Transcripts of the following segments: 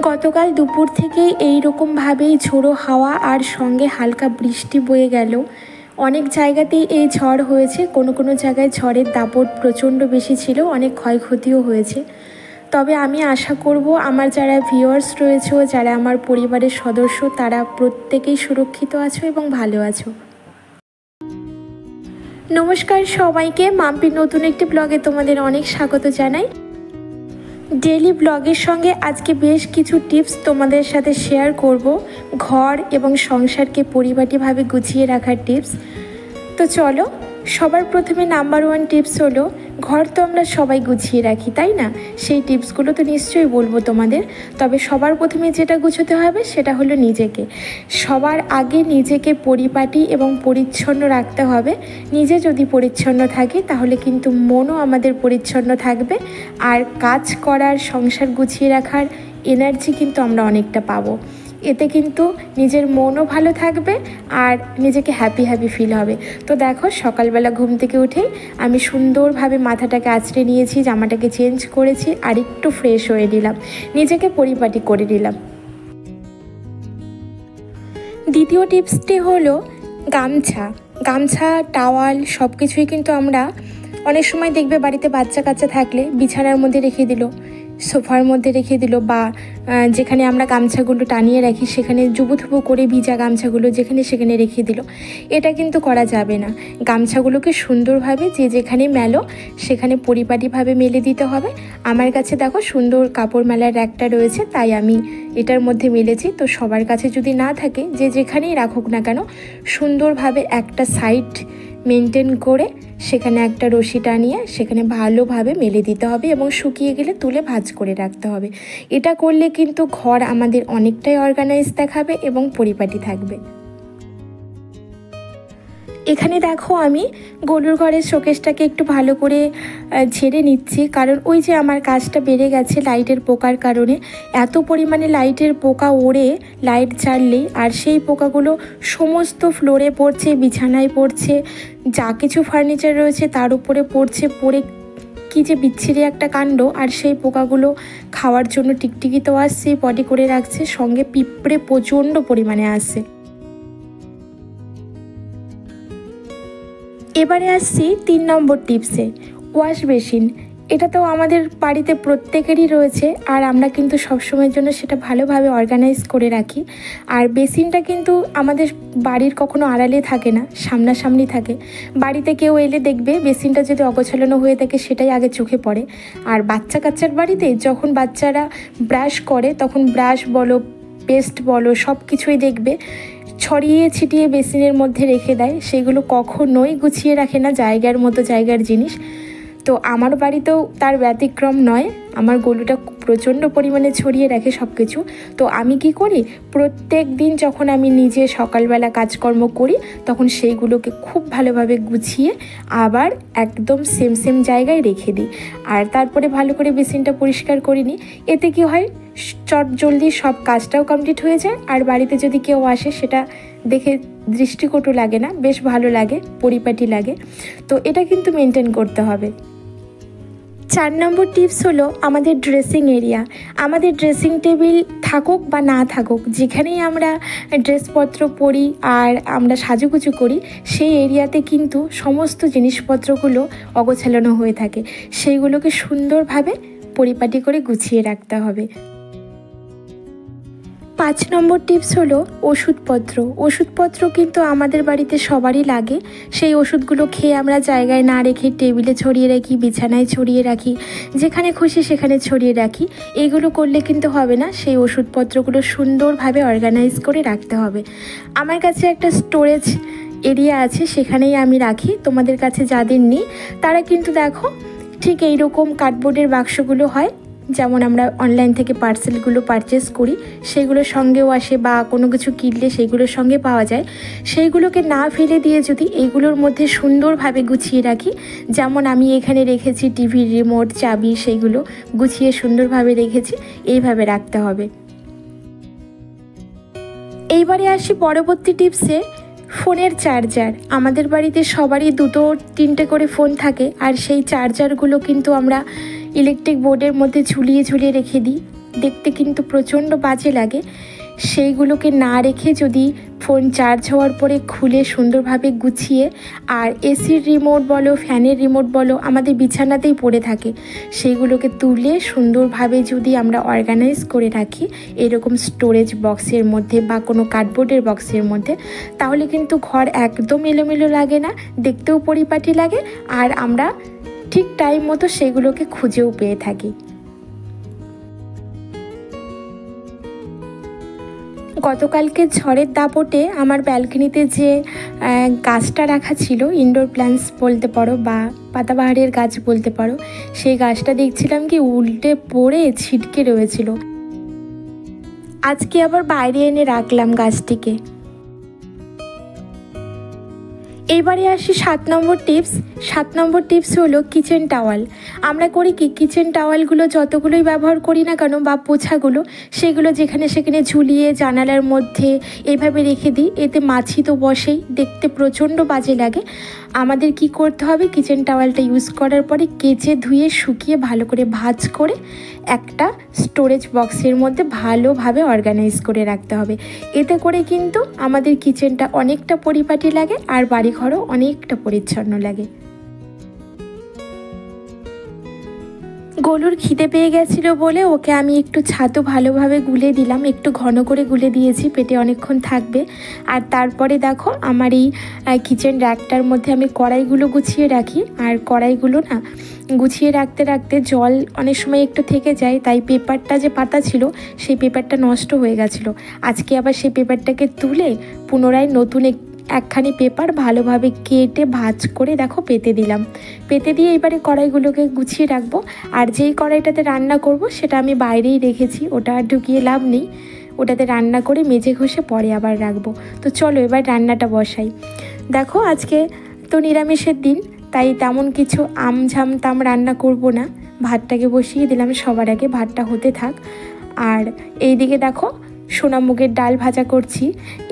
গতকাল দুপুর থেকেই এইরকমভাবেই ঝোড়ো হাওয়া আর সঙ্গে হালকা বৃষ্টি বয়ে গেল। অনেক জায়গাতেই এই ঝড় হয়েছে, কোনো কোনো জায়গায় ঝড়ের দাপট প্রচণ্ড বেশি ছিল, অনেক ক্ষয়ক্ষতিও হয়েছে। তবে আমি আশা করব আমার যারা ভিউয়ার্স রয়েছে, যারা আমার পরিবারের সদস্য, তারা প্রত্যেকেই সুরক্ষিত আছো এবং ভালো আছো। নমস্কার সবাইকে, মাম্পির নতুন একটি ব্লগে তোমাদের অনেক স্বাগত জানাই। ডেইলি ব্লগের সঙ্গে আজকে বেশ কিছু টিপস তোমাদের সাথে শেয়ার করব, ঘর এবং সংসারকে পরিপাটিভাবে গুছিয়ে রাখার টিপস। তো চলো, সবার প্রথমে নাম্বার 1 টিপস হলো, ঘর তো আমরা সবাই গুছিয়ে রাখি, তাই না? সেই টিপসগুলো তো নিশ্চয়ই বলবো তোমাদের। তবে সবার প্রথমে যেটা গুছোতে হবে সেটা হলো নিজেকে। সবার আগে নিজেকে পরিপাটি এবং পরিচ্ছন্ন রাখতে হবে। নিজে যদি পরিচ্ছন্ন থাকে তাহলে কিন্তু মনও আমাদের পরিচ্ছন্ন থাকবে, আর কাজ করার, সংসার গুছিয়ে রাখার এনার্জি কিন্তু আমরা অনেকটা পাবো। এতে কিন্তু নিজের মনও ভালো থাকবে আর নিজেকে হ্যাপি ফিল হবে। তো দেখো, সকালবেলা ঘুম থেকে উঠেই আমি সুন্দরভাবে মাথাটাকে আঁচড়ে নিয়েছি, জামাটাকে চেঞ্জ করেছি আর একটু ফ্রেশ হয়ে নিলাম, নিজেকে পরিপাটি করে নিলাম। দ্বিতীয় টিপসটি হলো গামছা, টাওয়াল সব কিছুই কিন্তু আমরা অনেক সময় দেখবে বাড়িতে বাচ্চা কাচ্চা থাকলে বিছানার মধ্যে রেখে দিল, সোফার মধ্যে রেখে দিল, বা যেখানে আমরা গামছাগুলো টানিয়ে রাখি সেখানে জুবুথুবু করে ভিজা গামছাগুলো যেখানে সেখানে রেখে দিল। এটা কিন্তু করা যাবে না। গামছাগুলোকে সুন্দরভাবে যে যেখানে মেলো সেখানে পরিপাটিভাবে মেলে দিতে হবে। আমার কাছে দেখো সুন্দর কাপড় মেলার র্যাকটা রয়েছে, তাই আমি এটার মধ্যে মেলেছি। তো সবার কাছে যদি না থাকে, যে যেখানেই রাখুক না কেন, সুন্দরভাবে একটা সাইড মেনটেন করে সেখানে একটা রশি টানিয়ে সেখানে ভালোভাবে মেলে দিতে হবে এবং শুকিয়ে গেলে তুলে ভাঁজ করে রাখতে হবে। এটা করলে কিন্তু ঘর আমাদের অনেকটাই অর্গানাইজ দেখাবে এবং পরিপাটি থাকবে। এখানে দেখো, আমি গলুর ঘরের শোকেসটাকে একটু ভালো করে ঝেড়ে নিচ্ছি, কারণ ওই যে আমার কাজটা বেড়ে গেছে লাইটের পোকার কারণে। এত পরিমাণে লাইটের পোকা ওড়ে লাইট জ্বাললেই, আর সেই পোকাগুলো সমস্ত ফ্লোরে পড়ছে, বিছানায় পড়ছে, যা কিছু ফার্নিচার রয়েছে তার উপরে পড়ে কি যে বিচ্ছিরি একটা কাণ্ড। আর সেই পোকাগুলো খাওয়ার জন্য টিকটিকি তো আসছে, পটি করে রাখছে, সঙ্গে পিঁপড়ে প্রচণ্ড পরিমাণে আসছে। এবারে আসছি 3 নম্বর টিপসে, ওয়াশ বেসিন। এটা তো আমাদের বাড়িতে প্রত্যেকেরই রয়েছে, আর আমরা কিন্তু সবসময়ের জন্য সেটা ভালোভাবে অর্গানাইজ করে রাখি। আর বেসিনটা কিন্তু আমাদের বাড়ির কখনো আড়ালে থাকে না, সামনাসামনি থাকে। বাড়িতে কেউ এলে দেখবে বেসিনটা যদি অগোছালো হয়ে থাকে সেটাই আগে চোখে পড়ে। আর বাচ্চা কাচ্চার বাড়িতে যখন বাচ্চারা ব্রাশ করে, তখন ব্রাশ বলো, পেস্ট বলো, সব কিছুই দেখবে ছড়িয়ে ছিটিয়ে বেসিনের মধ্যে রেখে দেয়। সেগুলো কখনোই গুছিয়ে রাখে না, জায়গার জিনিস। তো আমার বাড়িতেও তার ব্যতিক্রম নয়। আমার গলুটা প্রচণ্ড পরিমাণে ছড়িয়ে রাখে সব কিছু। তো আমি কি করি, প্রত্যেক দিন যখন আমি নিজে সকালবেলা কাজকর্ম করি, তখন সেইগুলোকে খুব ভালোভাবে গুছিয়ে আবার একদম সেম জায়গায় রেখে দিই। আর তারপরে ভালো করে বেসিনটা পরিষ্কার করে নিই। এতে কি হয়, চট জলদি সব কাজটাও কমপ্লিট হয়ে যায়, আর বাড়িতে যদি কেউ আসে সেটা দেখে দৃষ্টিকটু লাগে না, বেশ ভালো লাগে, পরিপাটি লাগে। তো এটা কিন্তু মেনটেন করতে হবে। 4 নম্বর টিপস হলো আমাদের ড্রেসিং এরিয়া। আমাদের ড্রেসিং টেবিল থাকুক বা না থাকুক, যেখানেই আমরা ড্রেসপত্র পরি আর আমরা সাজুগুজু করি, সেই এরিয়াতে কিন্তু সমস্ত জিনিসপত্রগুলো অগোছালো হয়ে থাকে। সেইগুলোকে সুন্দরভাবে পরিপাটি করে গুছিয়ে রাখতে হবে। 5 নম্বর টিপস হলো ওষুধপত্র কিন্তু আমাদের বাড়িতে সবারই লাগে। সেই ওষুধগুলো খেয়ে আমরা জায়গায় না রেখে টেবিলে ছড়িয়ে রাখি, বিছানায় ছড়িয়ে রাখি, যেখানে খুশি সেখানে ছড়িয়ে রাখি। এইগুলো করলে কিন্তু হবে না। সেই ওষুধপত্রগুলো সুন্দরভাবে অর্গানাইজ করে রাখতে হবে। আমার কাছে একটা স্টোরেজ এরিয়া আছে, সেখানেই আমি রাখি। তোমাদের কাছে যাদের নেই তারা কিন্তু দেখো ঠিক এইরকম কার্ডবোর্ডের বাক্সগুলো হয়, যেমন আমরা অনলাইন থেকে পার্সেলগুলো পারচেস করি, সেগুলোর সঙ্গেও আসে, বা কোনো কিছু কিনলে সেইগুলোর সঙ্গে পাওয়া যায়। সেইগুলোকে না ফেলে দিয়ে যদি এইগুলোর মধ্যে সুন্দরভাবে গুছিয়ে রাখি, যেমন আমি এখানে রেখেছি টিভির রিমোট, চাবি, সেইগুলো গুছিয়ে সুন্দরভাবে রেখেছি, এইভাবে রাখতে হবে। এইবারে আসি পরবর্তী টিপসে, ফোনের চার্জার। আমাদের বাড়িতে সবারই 2-3টে করে ফোন থাকে, আর সেই চার্জারগুলো কিন্তু আমরা ইলেকট্রিক বোর্ডের মধ্যে ঝুলিয়ে রেখে দিই। দেখতে কিন্তু প্রচণ্ড বাজে লাগে। সেইগুলোকে না রেখে যদি ফোন চার্জ হওয়ার পরে খুলে সুন্দরভাবে গুছিয়ে, আর এসির রিমোট বলো, ফ্যানের রিমোট বলো, আমাদের বিছানাতেই পড়ে থাকে, সেইগুলোকে তুলে সুন্দরভাবে যদি আমরা অর্গানাইজ করে রাখি এরকম স্টোরেজ বক্সের মধ্যে বা কোনো কার্ডবোর্ডের বক্সের মধ্যে, তাহলে কিন্তু ঘর একদম এলোমেলো লাগে না, দেখতেও পরিপাটি লাগে, আর আমরা ঠিক টাইম মতো সেগুলোকে খুঁজেও পেয়ে থাকি। গতকালকে ঝড়ের দাপটে আমার ব্যালকনিতে যে গাছটা রাখা ছিল, ইনডোর প্ল্যান্টস বলতে পারো বা পাতাবাহারের গাছ বলতে পারো, সেই গাছটা দেখছিলাম কি উল্টে পড়ে ছিটকে রয়েছিল। আজকে আবার বাইরে এনে রাখলাম গাছটিকে। এইবারে আসি 7 নম্বর টিপস। 7 নম্বর টিপস হলো কিচেন টাওয়াল। আমরা করি কি, কিচেন টাওয়ালগুলো যতগুলোই ব্যবহার করি না কেন বা পোছাগুলো, সেগুলো যেখানে সেখানে ঝুলিয়ে জানালার মধ্যে এইভাবে রেখে দিই। এতে মাছি তো বসেই, দেখতে প্রচণ্ড বাজে লাগে। আমাদের কি করতে হবে, কিচেন টাওয়ালটা ইউজ করার পরে কেচে ধুয়ে শুকিয়ে ভালো করে ভাঁজ করে একটা স্টোরেজ বক্সের মধ্যে ভালোভাবে অর্গানাইজ করে রাখতে হবে। এতে করে কিন্তু আমাদের কিচেনটা অনেকটা পরিপাটি লাগে আর বাড়িঘরও অনেকটা পরিচ্ছন্ন লাগে। গোলুর খিদে পেয়ে গেছিলো বলে ওকে আমি একটু ছাতু ভালোভাবে গুলে দিলাম, একটু ঘন করে গুলে দিয়েছি, পেটে অনেকক্ষণ থাকবে। আর তারপরে দেখো আমার এই কিচেন র্যাকটার মধ্যে আমি কড়াইগুলো গুছিয়ে রাখি, আর কড়াইগুলো না গুছিয়ে রাখতে রাখতে জল অনেক সময় একটু থেকে যায়, তাই পেপারটা যে পাতা ছিল সেই পেপারটা নষ্ট হয়ে গেছিলো। আজকে আবার সেই পেপারটাকে তুলে পুনরায় নতুন একখানি পেপার ভালোভাবে কেটে ভাঁজ করে দেখো পেতে দিলাম। পেতে দিয়ে এবারে কড়াইগুলোকে গুছিয়ে রাখবো। আর যেই কড়াইটাতে রান্না করব সেটা আমি বাইরেই রেখেছি, ওটা আর ঢুকিয়ে লাভ নেই। ওটাতে রান্না করে মেজে ঘষে পরে আবার রাখবো। তো চলো এবার রান্নাটা বসাই। দেখো আজকে তো নিরামিষের দিন, তাই তেমন কিছু আমঝাম তাম রান্না করব না। ভাতটাকে বসিয়ে দিলাম, সবার আগে ভাতটা হতে থাক। আর এই দিকে দেখো সোনামুগের ডাল ভাজা করছি।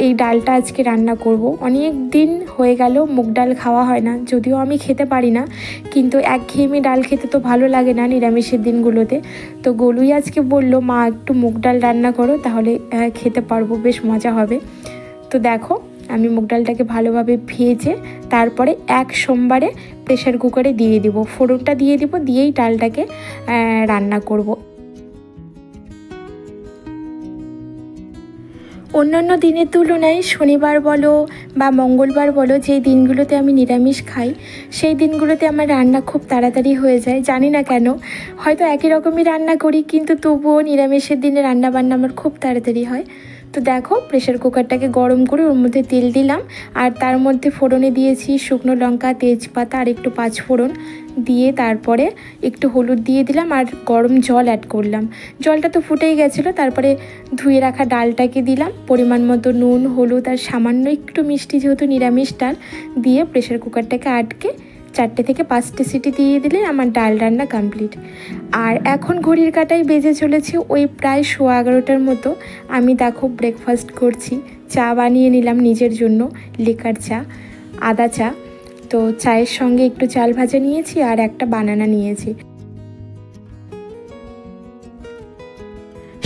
এই ডালটা আজকে রান্না করব। অনেক দিন হয়ে গেল মুগ ডাল খাওয়া হয় না, যদিও আমি খেতে পারি না, কিন্তু একঘেয়েমি ডাল খেতে তো ভালো লাগে না নিরামিষের দিনগুলোতে। তো গোলুই আজকে বলল, মা একটু মুগ ডাল রান্না করো, তাহলে খেতে পারবো, বেশ মজা হবে। তো দেখো আমি মুগ ডালটাকে ভালোভাবে ভেজে তারপরে এক সোমবারে প্রেশার কুকারে দিয়ে দিব, ফোড়নটা দিয়ে দিব, দিয়েই ডালটাকে রান্না করব। অন্যান্য দিনের তুলনায় শনিবার বলো বা মঙ্গলবার বলো, যেই দিনগুলোতে আমি নিরামিষ খাই, সেই দিনগুলোতে আমার রান্না খুব তাড়াতাড়ি হয়ে যায়। জানি না কেন, হয়তো একই রকমই রান্না করি, কিন্তু তবুও নিরামিষের দিনে রান্নাবান্না আমার খুব তাড়াতাড়ি হয়। তো দেখো প্রেশার কুকারটাকে গরম করে ওর মধ্যে তেল দিলাম, আর তার মধ্যে ফোড়নে দিয়েছি শুকনো লঙ্কা, তেজপাতা আর একটু পাঁচফোড়ন দিয়ে তারপরে একটু হলুদ দিয়ে দিলাম আর গরম জল অ্যাড করলাম। জলটা তো ফুটেই গেছিলো। তারপরে ধুয়ে রাখা ডালটাকে দিলাম, পরিমাণ মতো নুন, হলুদ আর সামান্য একটু মিষ্টি, যেহেতু নিরামিষ ডাল, দিয়ে প্রেশার কুকারটাকে আটকে 4টে থেকে 5টে সিটি দিয়ে দিলে আমার ডাল রান্না কমপ্লিট। আর এখন ঘড়ির কাঁটায় বেজে চলেছে ওই প্রায় 11:15টার মতো। আমি দেখো ব্রেকফাস্ট করছি। চা বানিয়ে নিলাম নিজের জন্য, লিকার চা, আদা চা। তো চায়ের সঙ্গে একটু চাল ভাজা নিয়েছি আর একটা বানানা নিয়েছি।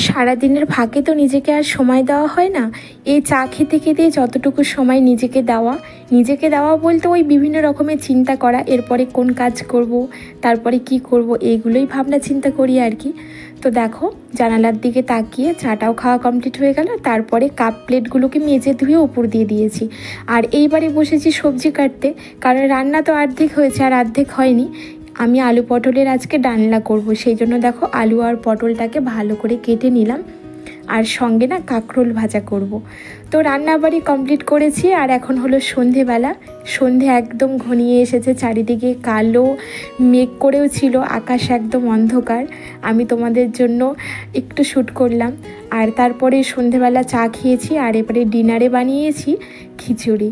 সারাদিনের ফাঁকে তো নিজেকে আর সময় দেওয়া হয় না। এই চা খেতে খেতে যতটুকু সময় নিজেকে দেওয়া বলতে ওই বিভিন্ন রকমের চিন্তা করা, এরপরে কোন কাজ করব, তারপরে কি করব, এইগুলোই ভাবনা চিন্তা করি আর কি। তো দেখো জানালার দিকে তাকিয়ে চাটাও খাওয়া কমপ্লিট হয়ে গেল। তারপরে কাপ প্লেটগুলোকে মেজে ধুয়ে উপর দিয়ে দিয়েছি। আর এইবারে বসেছি সবজি কাটতে, কারণ রান্না তো অর্ধেক হয়েছে আর অর্ধেক হয়নি। আমি আলু পটলের আজকে ডালনা করব, সেই জন্য দেখো আলু আর পটলটাকে ভালো করে কেটে নিলাম, আর সঙ্গে না কাঁকরোল ভাজা করব। তো রান্নাবাড়ি কমপ্লিট করেছি। আর এখন হলো সন্ধেবেলা। সন্ধে একদম ঘনিয়ে এসেছে, চারিদিকে কালো মেঘ করেও ছিল, আকাশ একদম অন্ধকার। আমি তোমাদের জন্য একটু শ্যুট করলাম। আর তারপরে সন্ধেবেলা চা খেয়েছি, আর এবারে ডিনারে বানিয়েছি খিচুড়ি।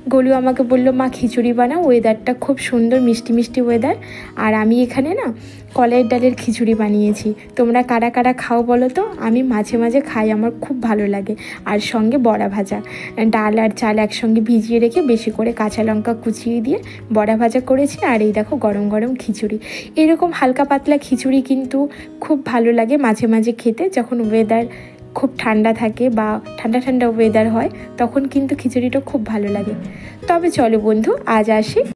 গোলু আমাকে বলল মা খিচুড়ি বানাও, ওয়েদারটা খুব সুন্দর, মিষ্টি মিষ্টি ওয়েদার। আর আমি এখানে না কলাইয়ের ডালের খিচুড়ি বানিয়েছি। তোমরা কারা কারা খাও বলো তো? আমি মাঝে মাঝে খাই, আমার খুব ভালো লাগে। আর সঙ্গে বড়া ভাজা, ডাল আর চাল একসঙ্গে ভিজিয়ে রেখে বেশি করে কাঁচা লঙ্কা কুচিয়ে দিয়ে বড়া ভাজা করেছি। আর এই দেখো গরম গরম খিচুড়ি। এরকম হালকা পাতলা খিচুড়ি কিন্তু খুব ভালো লাগে মাঝে মাঝে খেতে, যখন ওয়েদার খুব ঠান্ডা থাকে বা ঠান্ডা ঠান্ডা ওয়েদার হয়, তখন কিন্তু খিচুড়িটা খুব ভালো লাগে। তবে চলো বন্ধু, আজ আসি।